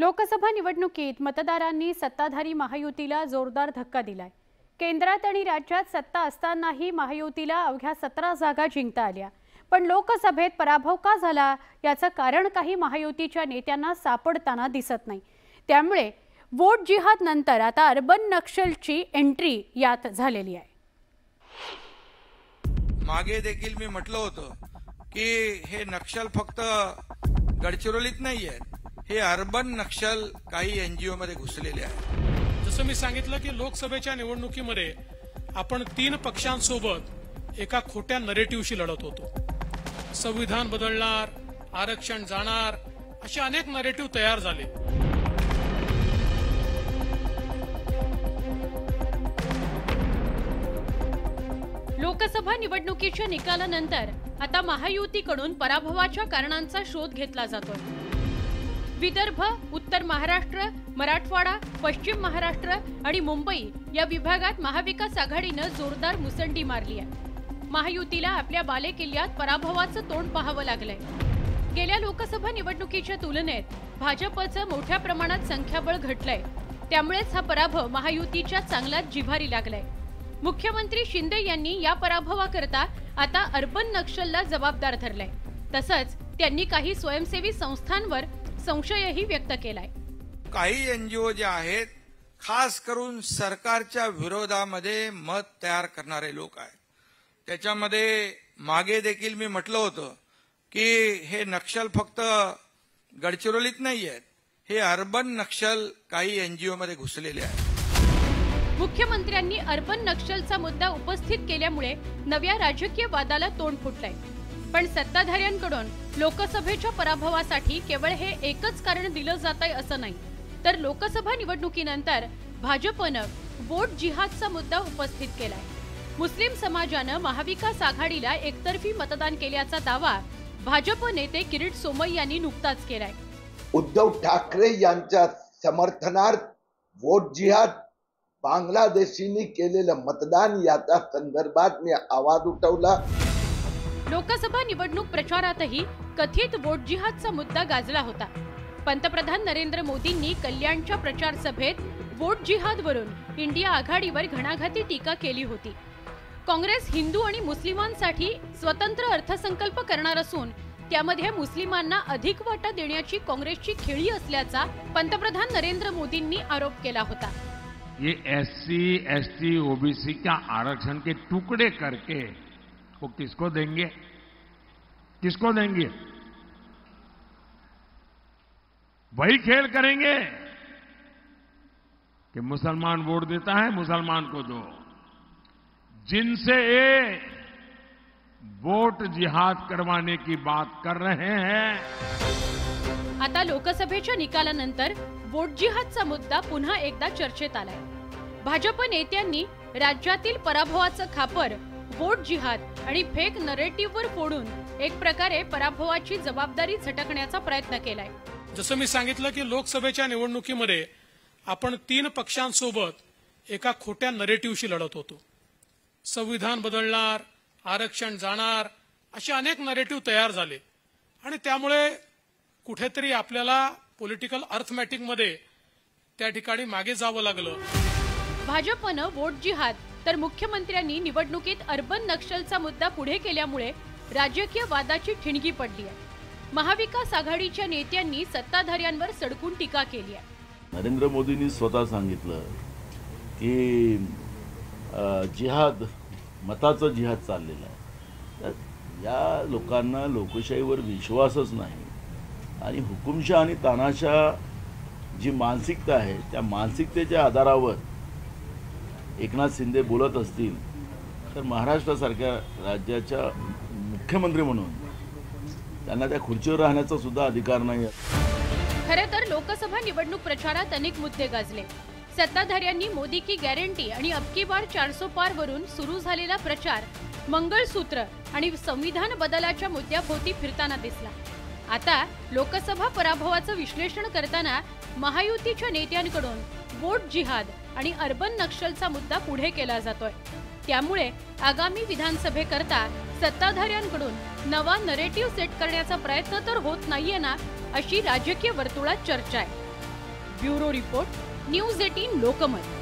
लोकसभा निवडणुकीत मतदारांनी सत्ताधारी महायुतीला जोरदार धक्का दिलाय। केंद्रात आणि राज्यात सत्ता असतानाही महायुतीला अवघ्या 17 जागा जिंकता आल्या, पण लोकसभेत पराभव का झाला याचं कारण काही महायुतीच्या नेत्यांना सापडताना दिसत नाही। त्यामुळे वोट जिहाद नंतर आता अर्बन नक्षलची एंट्री यात झालेली आहे। मागे देखील मी म्हटलं होतं की हे नक्षल फक्त गडचिरोलीत नाहीये, हे अर्बन नक्षल काही एनजीओ मध्ये घुसलेले आहे। जसं मी सांगितलं की लोकसभेच्या निवडणुकीमध्ये आपण 3 पक्षांसोबत एका खोट्या नरेटिव्हशी लढत होतो। संविधान बदलणार, आरक्षण जाणार, असे अनेक नरेटिव्ह तयार झाले। लोकसभा निवडणुकीच्या निकालानंतर आता महायुतीकडून पराभवाच्या कारणांचा शोध घेतला जातोय। विदर्भ, उत्तर महाराष्ट्र, मराठवाडा, पश्चिम महाराष्ट्र आणि मुंबई या विभागात महाविकास आघाडीने जोरदार मुसंडी मारली आहे। महायुतीला आपल्या बालेकिल्ल्यात पराभवाचं तोंड पाहावं लागलंय। गेल्या लोकसभा निवडणुकीच्या तुलनेत भाजपचं मोठ्या प्रमाणात संख्याबळ घटलंय, त्यामुळेच हा पराभव महायुतीच्या चांगलाच जिव्हारी लागलाय। मुख्यमंत्री शिंदे यांनी या पराभवाकरता आता अर्बन नक्षलला जबाबदार धरलाय। तसंच त्यांनी काही स्वयंसेवी संस्थांवर संशयही व्यक्त केलाय। काही एनजीओ जे आहेत, खास करून सरकारच्या विरोधामध्ये मत तयार करणारे लोक आहेत। त्याच्यामध्ये मागे देखील मी म्हटलं होतं की हे नक्षल फक्त गडचिरोलीत नाहीये, हे अर्बन नक्षल काही एनजीओ मध्ये घुसलेले आहेत। मुख्यमंत्र्यांनी अर्बन नक्षलचा मुद्दा उपस्थित केल्यामुळे नव्या राजकीय वादाला तोंड फुटलंय। पण सत्ताधाऱ्यांकडून लोकसभेच्या पराभवासाठी केवळ हे एकच कारण दिलं जातंय असं नाही, तर लोकसभा निवडणुकीनंतर भाजपनं वोट जिहादचा मुद्दा उपस्थित केलाय। मुस्लिम समाजानं महाविकास आघाडीला एकतर्फी मतदान केल्याचा दावा भाजप नेते किरीट सोमय्या यांनी नुकताच केलाय। उद्धव ठाकरे यांच्या समर्थनार्थ वोट जिहाद, बांगलादेशींनी केलेलं मतदान याच्या संदर्भात मी आवाज उठवला। लोकसभा निवडणूक प्रचारातही कथित वोट जिहादचा मुद्दा गाजला होता। पंतप्रधान नरेंद्र मोदींनी कल्याणच्या प्रचार सभेत वोट जिहादवरून इंडिया आघाडीवर घणाघाती टीका केली होती। काँग्रेस हिंदू आणि मुस्लिमांसाठी स्वतंत्र अर्थसंकल्प करणार असून त्यामध्ये मुस्लिमांना अधिक वाटा देण्याची काँग्रेसची खेळी असल्याचा पंतप्रधान नरेंद्र मोदींनी आरोप केला होता। ये एससी, एसटी, ओबीसी का आरक्षण के टुकड़े करके वो किसको देंगे? किसको देंगे? वही खेल करेंगे कि मुसलमान वोट देता है, मुसलमान को दो। जिनसे ये वोट जिहाद करवाने की बात कर रहे हैं। आता लोकसभेच्या निकालानंतर वोट जिहादचा मुद्दा पुन्हा एकदा चर्चेत आलाय। भाजप नेत्यांनी राज्यातील पराभवाचं खापर वोट जिहाद आणि फेक नरेटिव्हवर फोडून एक प्रकारे पराभवाची जबाबदारी झटकण्याचा प्रयत्न केलाय। जसं मी सांगितलं की लोकसभेच्या निवडणुकीमध्ये आपण 3 पक्षांसोबत एका खोट्या नरेटिव्हशी लढत होतो। संविधान बदलणार, आरक्षण जाणार, असे अनेक नरेटिव्ह तयार झाले आणि त्यामुळे कुठेतरी आपल्याला पॉलिटिकल अर्थमॅटिक मध्ये त्या ठिकाणी मागे जावं लागलं। भाजपनं वोट जिहाद तर मुख्यमंत्र्यांनी निवडणुकीत अर्बन नक्षलचा मुद्दा पुढे केल्यामुळे राजकीय वादाची ठिणगी पडली आहे। महाविकास आघाडीच्या नेत्यांनी सत्ताधाऱ्यांवर सडकून टीका केली आहे। नरेंद्र मोदींनी स्वतः सांगितलं की जिहाद, मताचं जिहाद चाललेलं आहे। तर या लोकांना लोकशाहीवर विश्वासच नाही आणि हुकुमशाह आणि तानाशाह जी मानसिकता आहे, त्या मानसिकतेच्या आधारावर एकनाथ शिंदे बोलत असतील तर महाराष्ट्रासारख्या राज्याच्या मुख्यमंत्री म्हणून त्यांना त्या खुर्चीवर राहण्याचा सुद्धा अधिकार नाही। खरं तर लोकसभा निवडणूक प्रचारात अनेक मुद्दे गाजले। सत्ताधाऱ्यांनी मोदी की गॅरंटी आणि अब की बार 400 पार वरून सुरू झालेला प्रचार मंगळसूत्र आणि संविधान बदलाच्या मुद्द्याभोवती फिरताना दिसला। आता लोकसभा पराभवाचं विश्लेषण करताना महायुतीच्या नेत्यांकडून वोट जिहाद आणि अर्बन नक्षलचा मुद्दा पुढे केला जातोय। त्यामुळे आगामी विधानसभेकरता सत्ताधाऱ्यांकडून नवा नरेटिव्ह सेट करण्याचा प्रयत्न तर होत नाहीये ना, अशी राजकीय वर्तुळात चर्चा आहे। Bureau report, news 18 Lokmat.